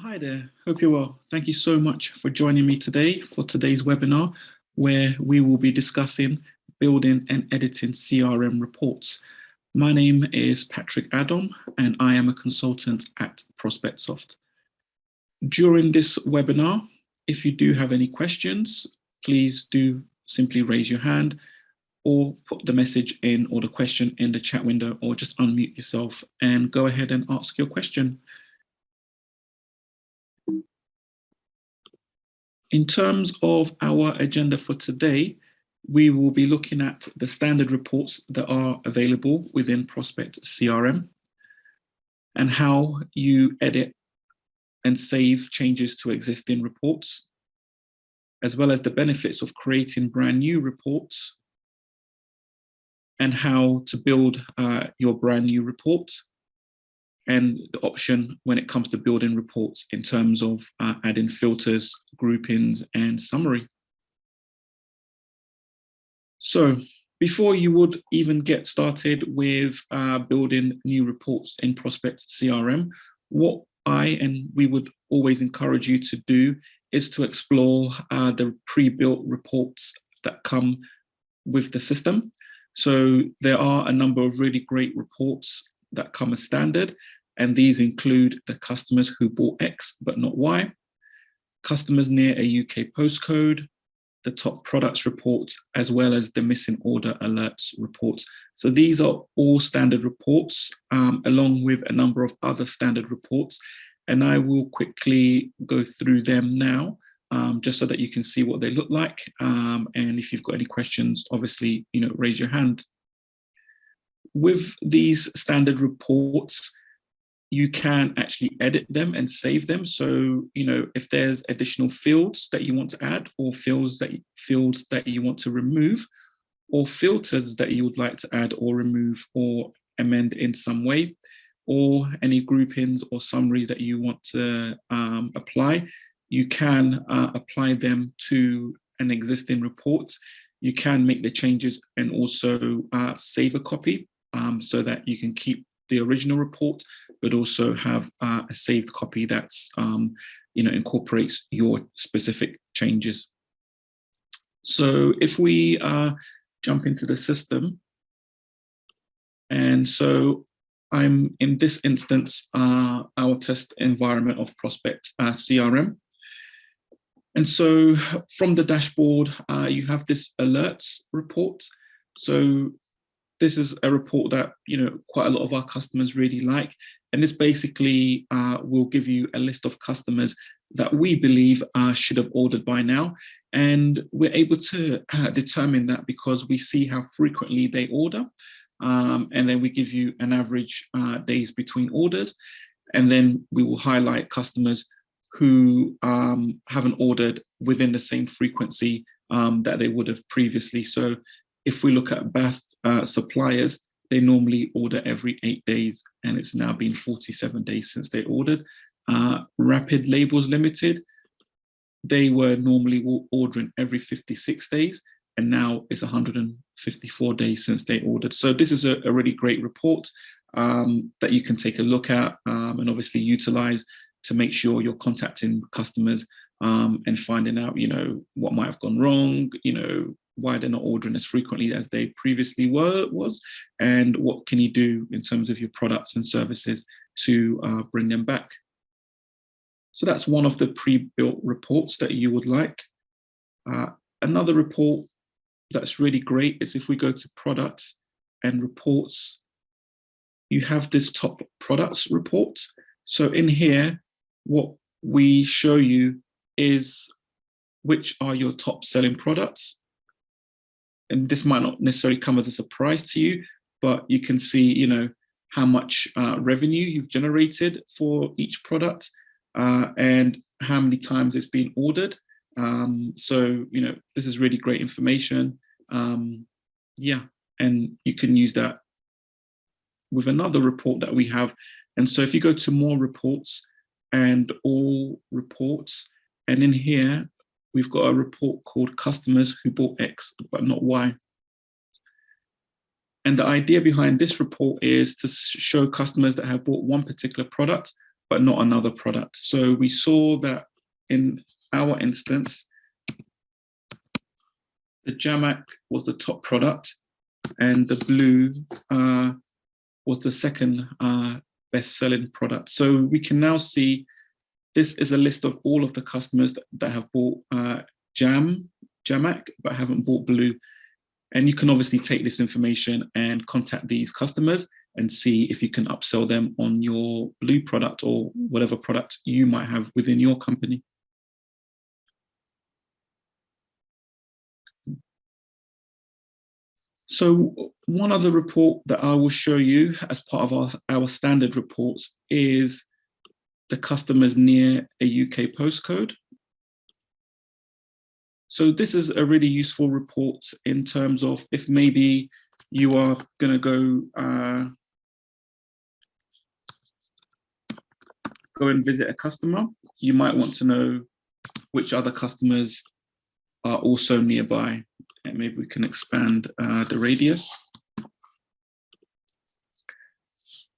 Hi there, hope you're well. Thank you so much for joining me today for today's webinar, where we will be discussing building and editing CRM reports. My name is Patrick Adam, and I am a consultant at ProspectSoft. During this webinar, if you do have any questions, please do simply raise your hand or put the message in or the question in the chat window, or just unmute yourself and go ahead and ask your question. In terms of our agenda for today, we will be looking at the standard reports that are available within Prospect CRM and how you edit and save changes to existing reports, as well as the benefits of creating brand new reports and how to build your brand new report, and the option when it comes to building reports in terms of adding filters, groupings, and summary. So before you would even get started with building new reports in Prospect CRM, what we would always encourage you to do is to explore the pre-built reports that come with the system. So there are a number of really great reports that come as standard, and these include the customers who bought X but not Y, customers near a UK postcode, the top products report, as well as the missing order alerts reports. So these are all standard reports, along with a number of other standard reports, and I will quickly go through them now, just so that you can see what they look like. And if you've got any questions, obviously, raise your hand. With these standard reports, you can actually edit them and save them. So, if there's additional fields that you want to add, or fields that you want to remove, or filters that you would like to add or remove or amend in some way, or any groupings or summaries that you want to apply, you can apply them to an existing report. You can make the changes and also save a copy so that you can keep the original report, but also have a saved copy that's incorporates your specific changes. So if we jump into the system, and so I'm in this instance our test environment of Prospect CRM. And so from the dashboard, you have this alerts report. So this is a report that quite a lot of our customers really like, and this basically will give you a list of customers that we believe should have ordered by now, and we're able to determine that because we see how frequently they order, and then we give you an average days between orders, and then we will highlight customers who haven't ordered within the same frequency that they would have previously. So if we look at bath suppliers, they normally order every 8 days, and it's now been 47 days since they ordered. Rapid Labels Limited, they were normally ordering every 56 days, and now it's 154 days since they ordered. So this is a really great report that you can take a look at and obviously utilize to make sure you're contacting customers and finding out, what might have gone wrong, why they're not ordering as frequently as they previously was, and what can you do in terms of your products and services to bring them back. So that's one of the pre-built reports that you would like. Another report that's really great is if we go to products and reports, you have this top products report. So in here, what we show you is which are your top selling products. And this might not necessarily come as a surprise to you, but you can see, how much revenue you've generated for each product and how many times it's been ordered. So, this is really great information. Yeah, and you can use that with another report that we have. And so if you go to more reports and all reports, and in here, we've got a report called customers who bought X but not Y. And the idea behind this report is to show customers that have bought one particular product but not another product. So we saw that in our instance, the Jamac was the top product, and the blue was the second best-selling product. So we can now see this is a list of all of the customers that have bought Jamac but haven't bought blue. And you can obviously take this information and contact these customers and see if you can upsell them on your blue product or whatever product you might have within your company. So one other report that I will show you as part of our standard reports is the customers near a UK postcode. So this is a really useful report in terms of if maybe you are going to go and visit a customer, you might want to know which other customers are also nearby. And maybe we can expand the radius.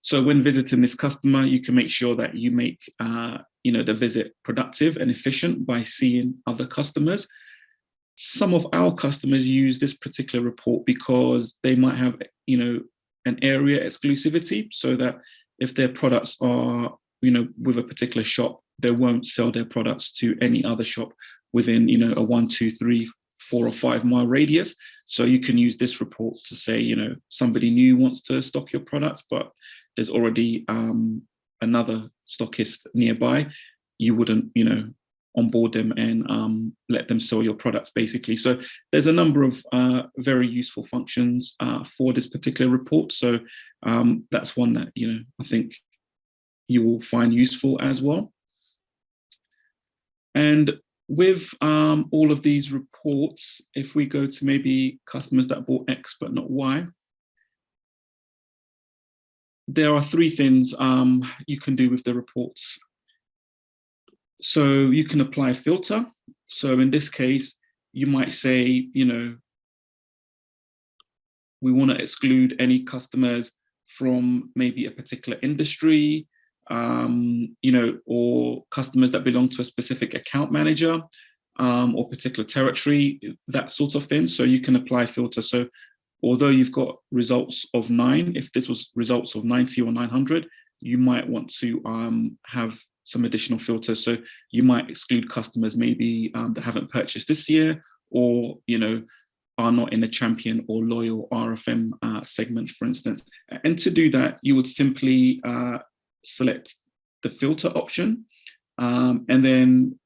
So when visiting this customer, you can make sure that you make the visit productive and efficient by seeing other customers. Some of our customers use this particular report because they might have, an area exclusivity, so that if their products are, with a particular shop, they won't sell their products to any other shop within, a 1, 2, 3, 4 or 5 mile radius. So you can use this report to say, somebody new wants to stock your products, but there's already another stockist nearby. You wouldn't, onboard them and let them sell your products, basically. So there's a number of very useful functions for this particular report. So that's one that, I think you will find useful as well. And with all of these reports, if we go to maybe customers that bought X but not Y, there are 3 things you can do with the reports. So you can apply a filter. So in this case, you might say, we want to exclude any customers from maybe a particular industry, or customers that belong to a specific account manager or particular territory, that sort of thing. So you can apply a filter. So although you've got results of 9, if this was results of 90 or 900, you might want to have some additional filters. So you might exclude customers maybe that haven't purchased this year, or, are not in the champion or loyal RFM segment, for instance. And to do that, you would simply select the filter option. And then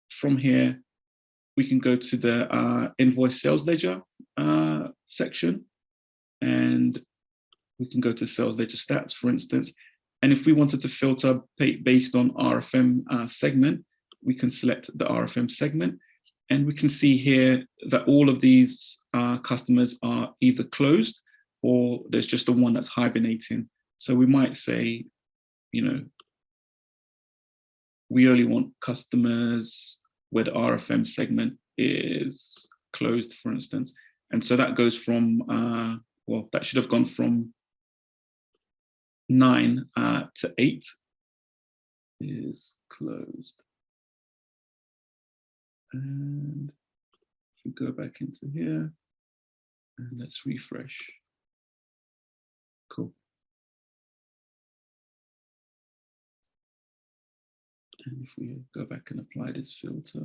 from here, we can go to the invoice sales ledger section, and we can go to sales ledger stats, for instance. And if we wanted to filter based on RFM segment, we can select the RFM segment. And we can see here that all of these customers are either closed or there's just the one that's hibernating. So we might say, we only want customers where the RFM segment is closed, for instance. And so that goes from, that should have gone from 9 to 8 is closed. And if we go back into here and let's refresh. Cool. And if we go back and apply this filter.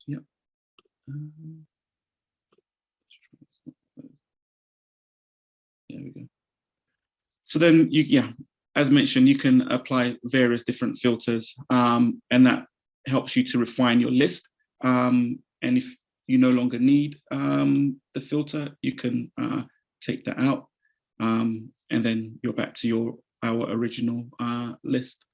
Yep. There we go. So then, as mentioned, you can apply various different filters, and that helps you to refine your list. And if you no longer need the filter, you can take that out, and then you're back to our original list.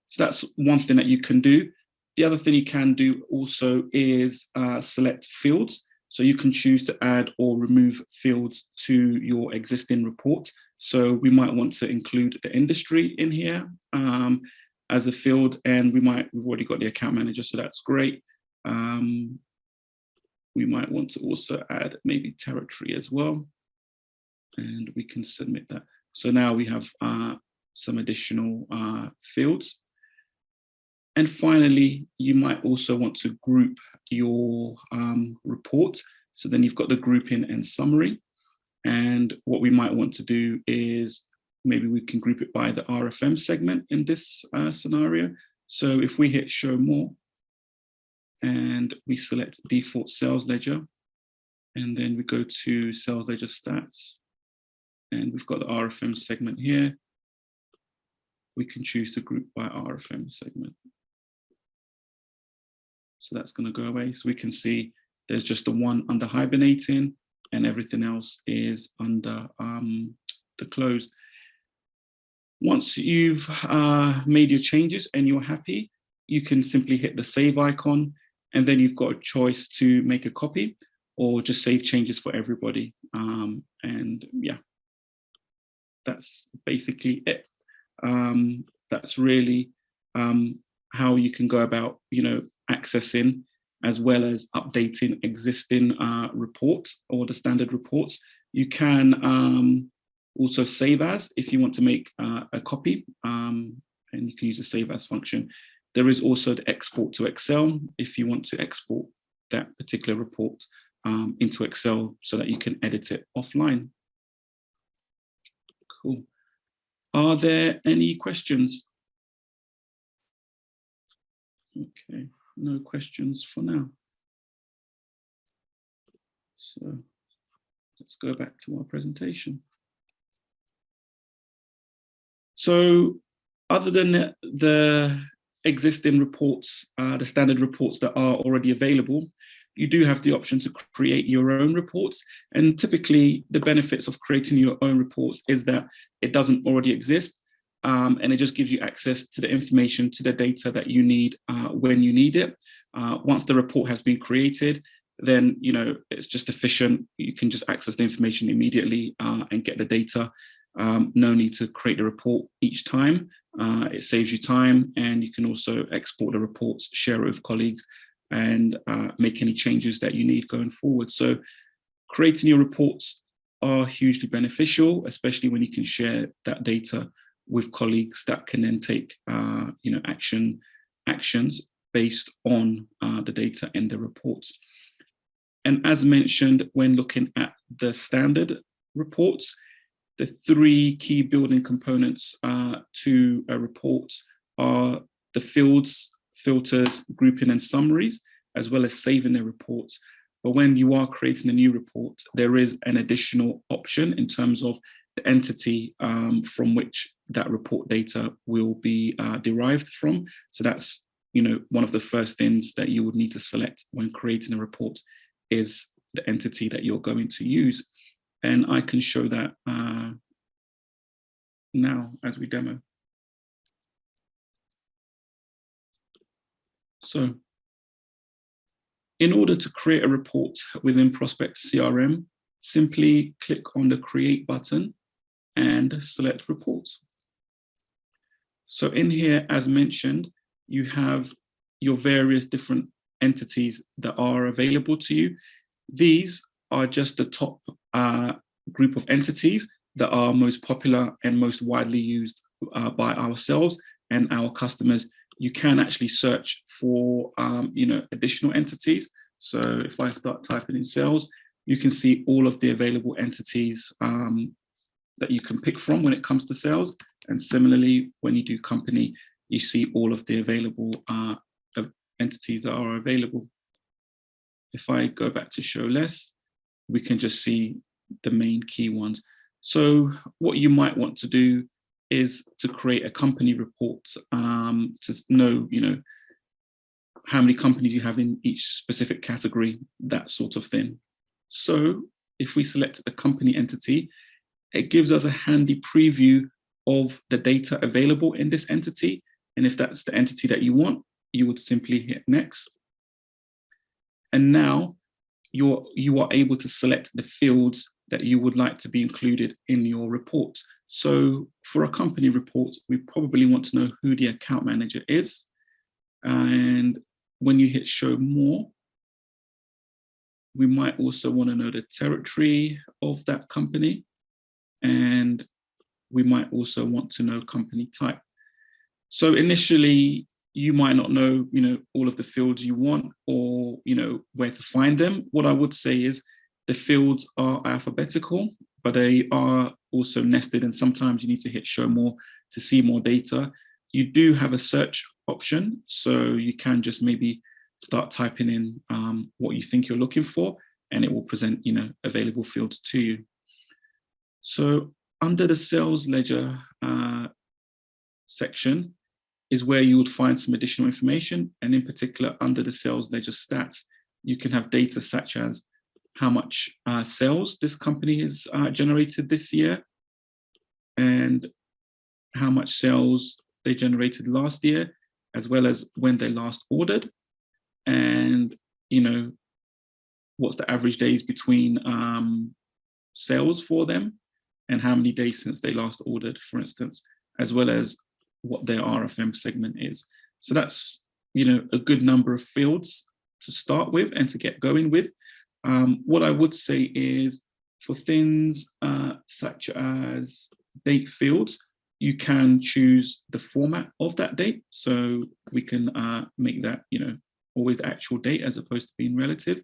So that's one thing that you can do. The other thing you can do also is select fields. So you can choose to add or remove fields to your existing report. So we might want to include the industry in here as a field, and we've already got the account manager, so that's great. We we might want to also add maybe territory as well. And we can submit that. So now we have some additional fields. And finally, you might also want to group your report. So then you've got the grouping and summary. And what we might want to do is maybe we can group it by the RFM segment in this scenario. So if we hit show more and we select default sales ledger, and then we go to sales ledger stats, and we've got the RFM segment here, we can choose to group by RFM segment. So that's going to go away. So we can see there's just the one under hibernating and everything else is under the closed. Once you've made your changes and you're happy, you can simply hit the save icon, and then you've got a choice to make a copy or just save changes for everybody. And yeah, that's basically it. That's really how you can go about, accessing as well as updating existing reports or the standard reports. You can also save as if you want to make a copy, and you can use the save as function. There is also the export to Excel if you want to export that particular report into Excel so that you can edit it offline. Cool. Are there any questions? Okay, no questions for now. So let's go back to our presentation. So other than the existing reports, the standard reports that are already available, you do have the option to create your own reports. And typically the benefits of creating your own reports is that it doesn't already exist. And it just gives you access to the information, to the data that you need when you need it. Once the report has been created, then it's just efficient. You can just access the information immediately and get the data. No need to create a report each time. It saves you time, and you can also export the reports, share it with colleagues, and make any changes that you need going forward. So creating your reports are hugely beneficial, especially when you can share that data with colleagues that can then take actions based on the data in the reports. And as mentioned, when looking at the standard reports, the three key building components to a report are the fields, filters, grouping, and summaries, as well as saving the reports. But when you are creating a new report, there is an additional option in terms of the entity from which that report data will be derived from. So that's one of the first things that you would need to select when creating a report is the entity that you're going to use. And I can show that now as we demo. So in order to create a report within Prospect CRM, simply click on the Create button and select Reports. So in here, as mentioned, you have your various different entities that are available to you. These are just the top group of entities that are most popular and most widely used by ourselves and our customers. You can actually search for additional entities. So if I start typing in sales, you can see all of the available entities that you can pick from when it comes to sales. And similarly, when you do company, you see all of the available entities that are available. If I go back to show less, we can just see the main key ones. So what you might want to do is to create a company report to know, how many companies you have in each specific category, that sort of thing. So if we select the company entity, it gives us a handy preview of the data available in this entity. And if that's the entity that you want, you would simply hit next. And now you are able to select the fields that you would like to be included in your report. So for a company report, we probably want to know who the account manager is. And when you hit show more, we might also want to know the territory of that company, and we might also want to know company type. So initially, you might not know, all of the fields you want, or, where to find them. What I would say is the fields are alphabetical, but they are also nested, and sometimes you need to hit show more to see more data. You do have a search option, so you can just maybe start typing in what you think you're looking for, and it will present, available fields to you. So under the sales ledger section is where you would find some additional information. And in particular, under the sales ledger stats, you can have data such as how much sales this company has generated this year, and how much sales they generated last year, as well as when they last ordered, and what's the average days between sales for them, and how many days since they last ordered, for instance, as well as what their RFM segment is. So that's a good number of fields to start with and to get going with. What I would say is for things such as date fields, you can choose the format of that date. So we can make that, always the actual date as opposed to being relative.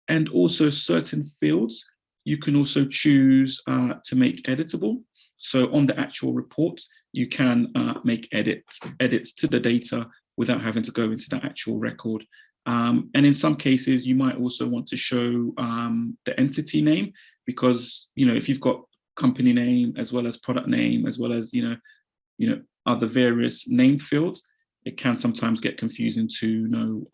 And also certain fields, you can also choose to make editable. So on the actual report, you can make edits to the data without having to go into the actual record. And in some cases, you might also want to show the entity name, because if you've got company name as well as product name, as well as other various name fields, it can sometimes get confusing to know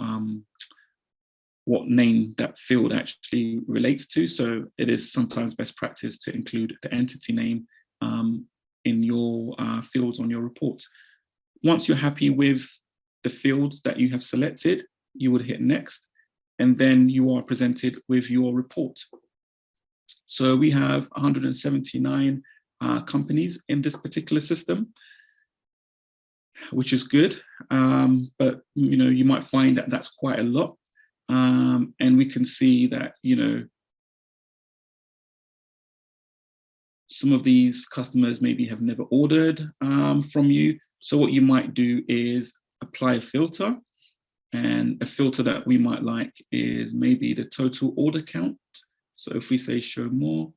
what name that field actually relates to. So it is sometimes best practice to include the entity name in your fields on your report. Once you're happy with the fields that you have selected, you would hit next, and then you are presented with your report. So we have 179 companies in this particular system, which is good, but you might find that that's quite a lot, and we can see that some of these customers maybe have never ordered from you. So what you might do is apply a filter, and a filter that we might like is maybe the total order count. So if we say show more,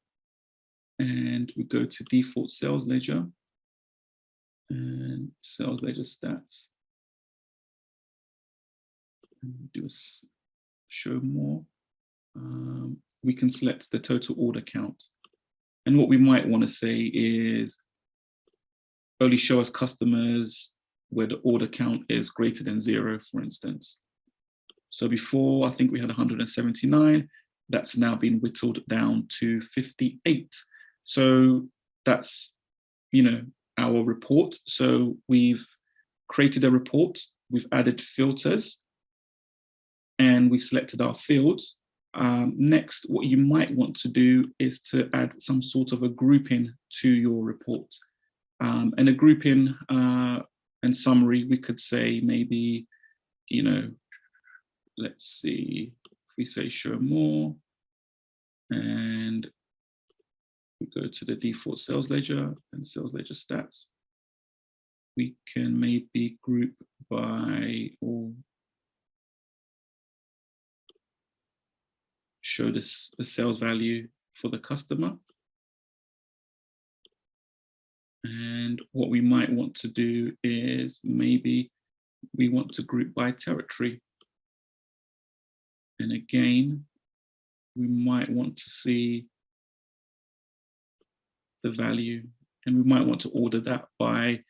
and we go to default sales ledger and sales ledger stats, and do a show more, we can select the total order count. And what we might want to say is only show us customers where the order count is greater than 0, for instance. So before, I think we had 179. That's now been whittled down to 58. So that's, our report. So we've created a report, we've added filters, and we've selected our fields. Next, what you might want to do is to add some sort of a grouping to your report. And a grouping and summary, we could say maybe, let's see, if we say show more, and we go to the default sales ledger and sales ledger stats, we can maybe group by, or show this the sales value for the customer. And what we might want to do is maybe we want to group by territory. And again, we might want to see the value, and we might want to order that by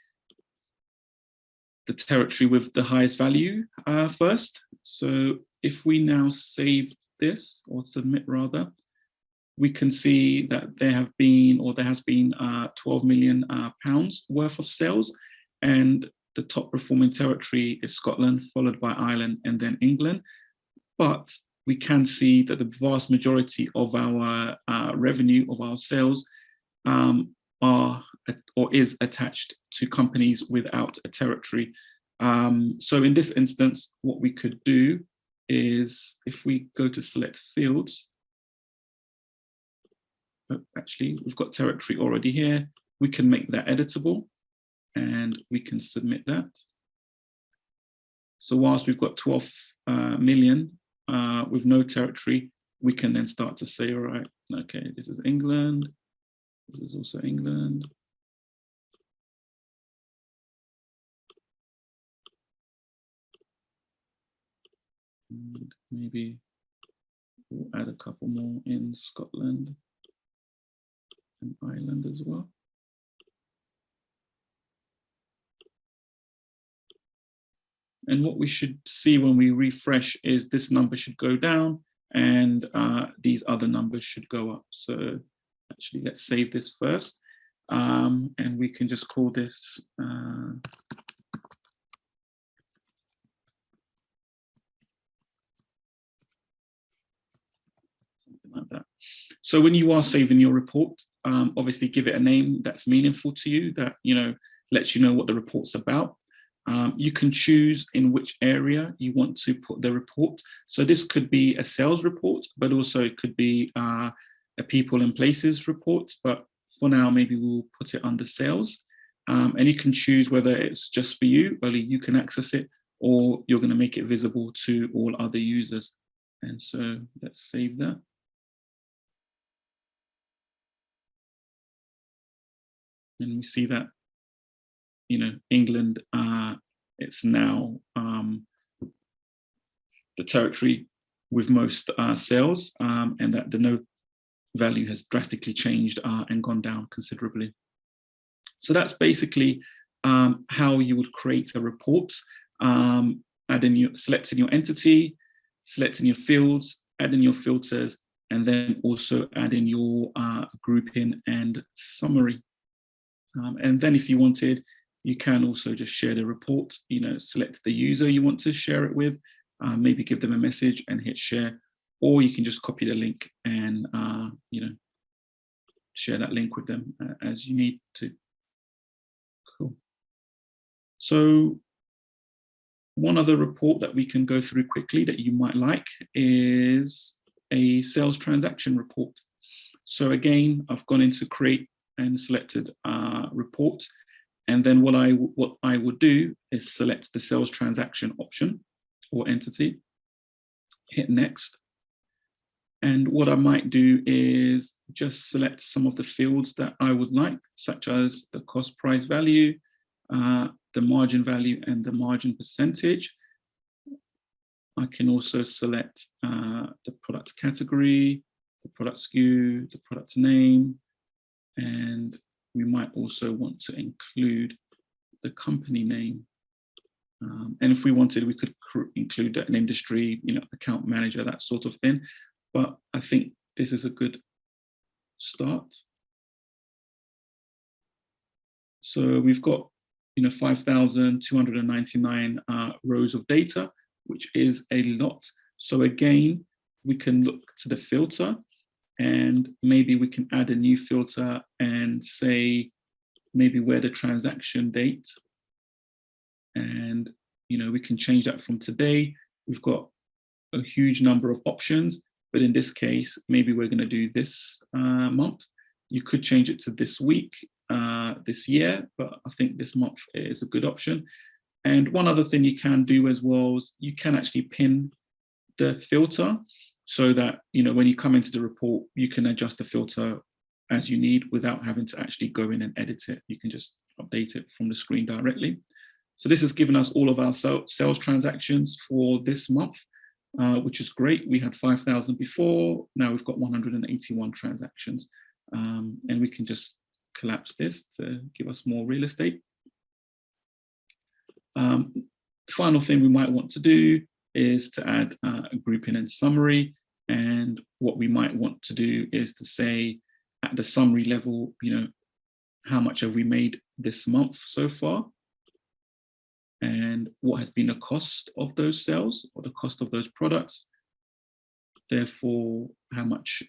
the territory with the highest value first. So if we now save this, or submit rather, we can see that there has been 12 million pounds worth of sales, and the top performing territory is Scotland, followed by Ireland, and then England. But we can see that the vast majority of our revenue, of our sales, is attached to companies without a territory. So in this instance, what we could do is if we go to select fields, actually, we've got territory already here. We can make that editable and we can submit that. So whilst we've got 12 million with no territory, we can then start to say, all right, okay, this is England. This is also England. And maybe we'll add a couple more in Scotland and Ireland as well. And what we should see when we refresh is this number should go down and these other numbers should go up. So actually, let's save this first. And we can just call this something like that. So when you are saving your report, obviously give it a name that's meaningful to you, that lets you know what the report's about. You can choose in which area you want to put the report. So this could be a sales report, but also it could be a people and places report. But for now, maybe we'll put it under sales. And you can choose whether it's just for you, only you can access it, or you're going to make it visible to all other users. And so let's save that. And we see that, England, it's now the territory with most sales, and that the no value has drastically changed and gone down considerably. So that's basically how you would create a report, selecting your entity, selecting your fields, adding your filters, and then also adding your grouping and summary. And then if you wanted, you can also just share the report, select the user you want to share it with, maybe give them a message and hit share, or you can just copy the link and, share that link with them as you need to. Cool. So one other report that we can go through quickly that you might like is a sales transaction report. So again, I've gone into create and selected report. And then what I would do is select the sales transaction option or entity, hit next. And what I might do is just select some of the fields that I would like, such as the cost price value, the margin value, and the margin percentage. I can also select the product category, the product SKU, the product name, and we might also want to include the company name. And if we wanted, we could include an industry, account manager, that sort of thing. But I think this is a good start. So we've got, 5,299 rows of data, which is a lot. So again, we can look to the filter, and maybe we can add a new filter and say maybe where the transaction date, and we can change that from today. We've got a huge number of options, but in this case, maybe we're going to do this month. You could change it to this week, this year, but I think this month is a good option. And one other thing you can do as well is you can actually pin the filter so that, when you come into the report, you can adjust the filter as you need without having to actually go in and edit it. You can just update it from the screen directly. So this has given us all of our sales transactions for this month, which is great. We had 5,000 before, now we've got 181 transactions. And we can just collapse this to give us more real estate. The final thing we might want to do is to add a grouping and summary. And what we might want to do is to say at the summary level, how much have we made this month so far? And what has been the cost of those sales or the cost of those products? Therefore, how much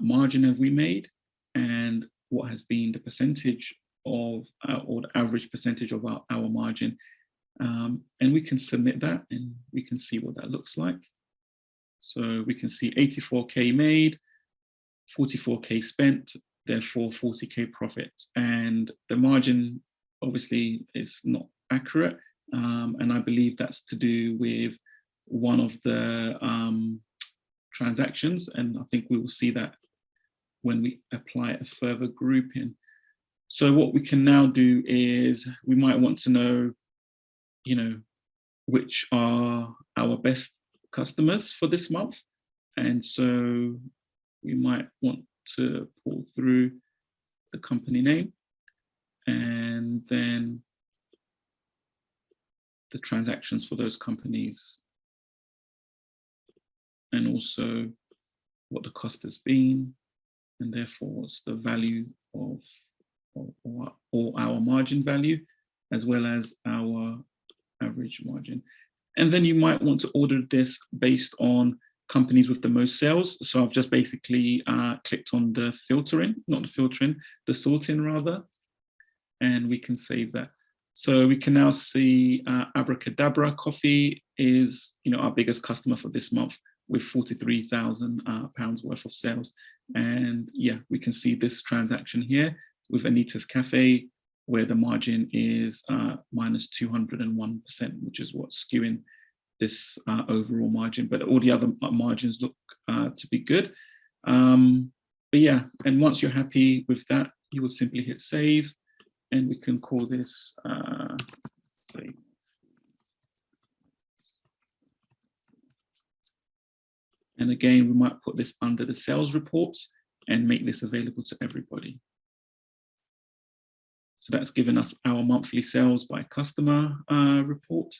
margin have we made? And what has been the percentage of, or the average percentage of our margin? And we can submit that and we can see what that looks like. So we can see 84K made, 44K spent, therefore 40K profit. And the margin obviously is not accurate. And I believe that's to do with one of the transactions. And I think we will see that when we apply a further grouping. So what we can now do is we might want to know, which are our best customers for this month. And so we might want to pull through the company name and then the transactions for those companies, and also what the cost has been, and therefore what's the value of or our margin value, as well as our average margin. And then you might want to order this based on companies with the most sales. So I've just basically clicked on the filtering, not the filtering, the sorting rather, and we can save that. So we can now see Abracadabra Coffee is, our biggest customer for this month with £43,000 worth of sales. And yeah, we can see this transaction here with Anita's Cafe, where the margin is minus 201%, which is what's skewing this overall margin. But all the other margins look to be good. But yeah, and once you're happy with that, you will simply hit save, and we can call this save. And again, we might put this under the sales reports and make this available to everybody. So that's given us our monthly sales by customer report.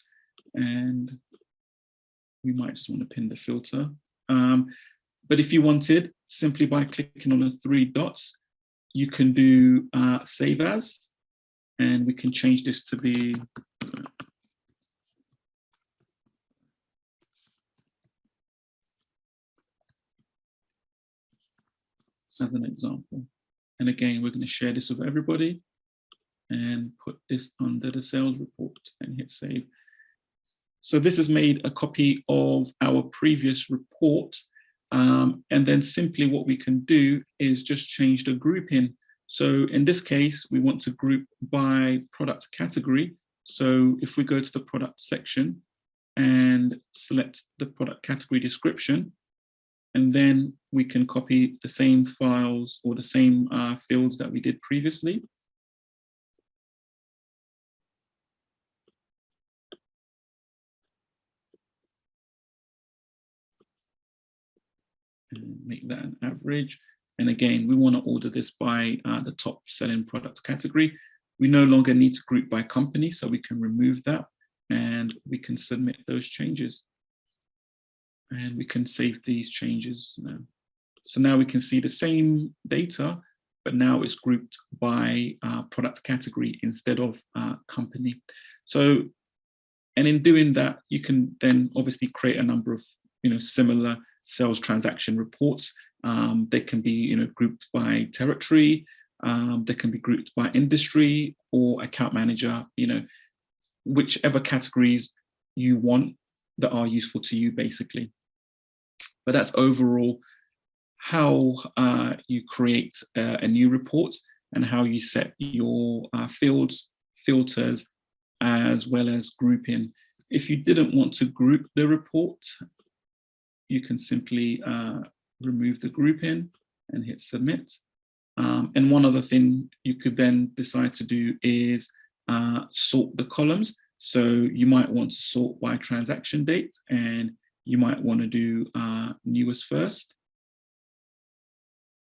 And we might just want to pin the filter. But if you wanted, simply by clicking on the three dots, you can do save as, and we can change this to be as an example. And again, we're going to share this with everybody and put this under the sales report and hit save. So this has made a copy of our previous report. And then simply what we can do is just change the grouping. So in this case, we want to group by product category. So if we go to the product section and select the product category description, and then we can copy the same files or the same fields that we did previously. And make that an average. And again, we want to order this by the top selling product category. We no longer need to group by company, so we can remove that and we can submit those changes. And we can save these changes now. So now we can see the same data, but now it's grouped by product category instead of company. So, and in doing that, you can then obviously create a number of similar sales transaction reports. They can be grouped by territory, they can be grouped by industry or account manager, whichever categories you want that are useful to you, basically. But that's overall how you create a new report and how you set your fields, filters, as well as grouping. If you didn't want to group the report, you can simply remove the grouping and hit submit. And one other thing you could then decide to do is sort the columns. So you might want to sort by transaction date, and you might want to do newest first.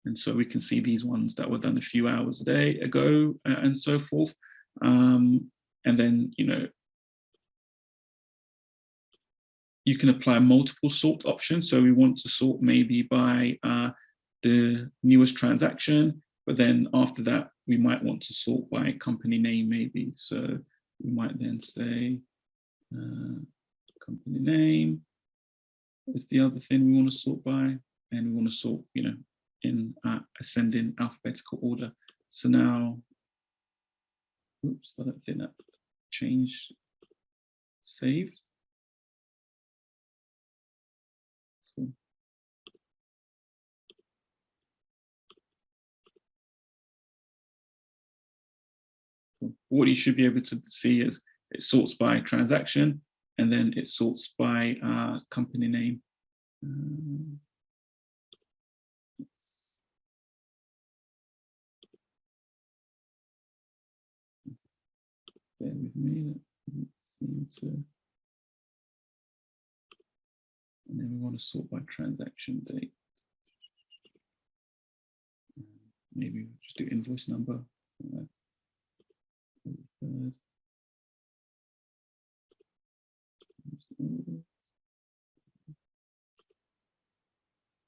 And so we can see these ones that were done a few hours ago and so forth. And then, you can apply multiple sort options. So we want to sort maybe by the newest transaction, but then after that, we might want to sort by company name maybe. So we might then say company name is the other thing we want to sort by, and we want to sort, in ascending alphabetical order. So now, oops, I don't think that changed, saved. Cool. What you should be able to see is it sorts by transaction, and then it sorts by company name. Bear with me. And then we want to sort by transaction date. Maybe we'll just do invoice number.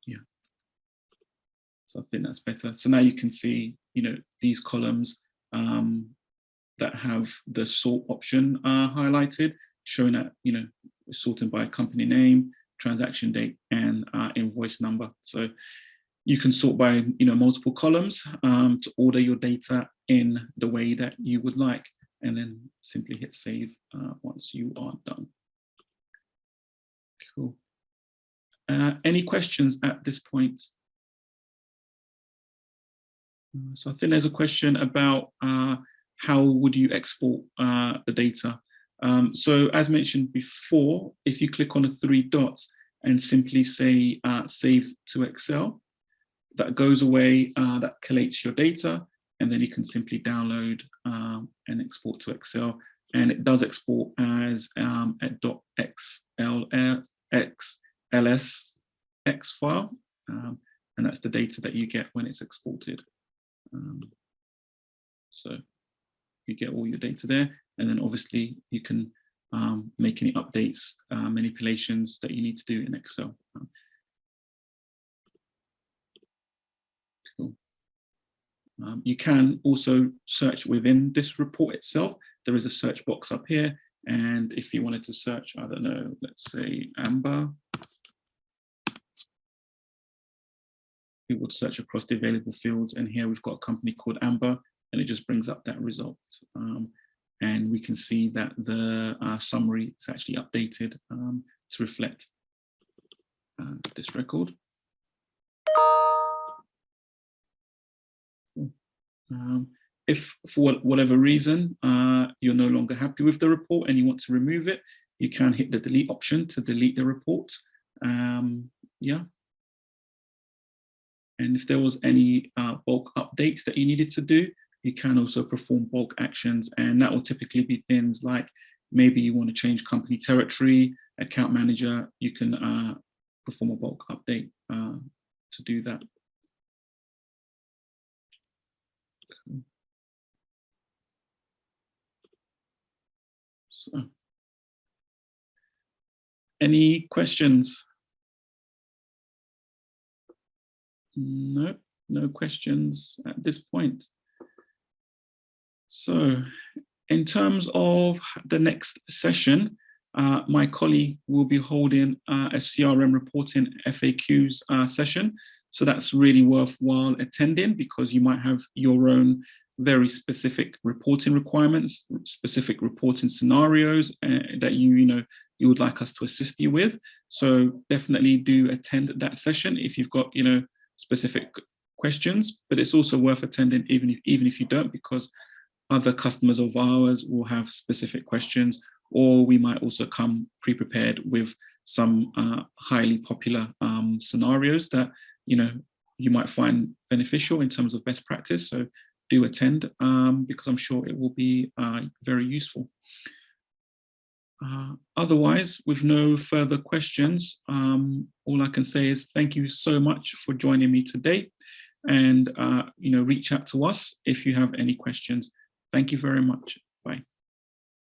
Yeah. So I think that's better. So now you can see, these columns that have the sort option highlighted, showing that, sorting by company name, transaction date, and invoice number. So you can sort by, multiple columns to order your data in the way that you would like, and then simply hit save once you are done. Cool. Any questions at this point? So I think there's a question about how would you export the data? So as mentioned before, if you click on the 3 dots and simply say save to Excel, that goes away, that collates your data, and then you can simply download and export to Excel. And it does export as a .xlsx file, and that's the data that you get when it's exported. So you get all your data there, and then obviously you can make any updates, manipulations that you need to do in Excel. Cool. You can also search within this report itself. There is a search box up here, and if you wanted to search, I don't know, let's say Amber, we would search across the available fields, and here we've got a company called Amber, and it just brings up that result. And we can see that the summary is actually updated to reflect this record. If for whatever reason you're no longer happy with the report and you want to remove it, you can hit the delete option to delete the report. Yeah. And if there was any bulk updates that you needed to do, you can also perform bulk actions, and that will typically be things like maybe you want to change company territory, account manager, you can perform a bulk update to do that. So, any questions? No, no questions at this point. So in terms of the next session, my colleague will be holding a CRM reporting FAQs session. So that's really worthwhile attending, because you might have your own very specific reporting requirements, specific reporting scenarios that you would like us to assist you with. So definitely do attend that session if you've got specific questions, but it's also worth attending even if you don't, because other customers of ours will have specific questions, or we might also come pre-prepared with some highly popular scenarios that you might find beneficial in terms of best practice. So do attend, because I'm sure it will be very useful. Otherwise, with no further questions, all I can say is thank you so much for joining me today, and reach out to us if you have any questions. Thank you very much. Bye.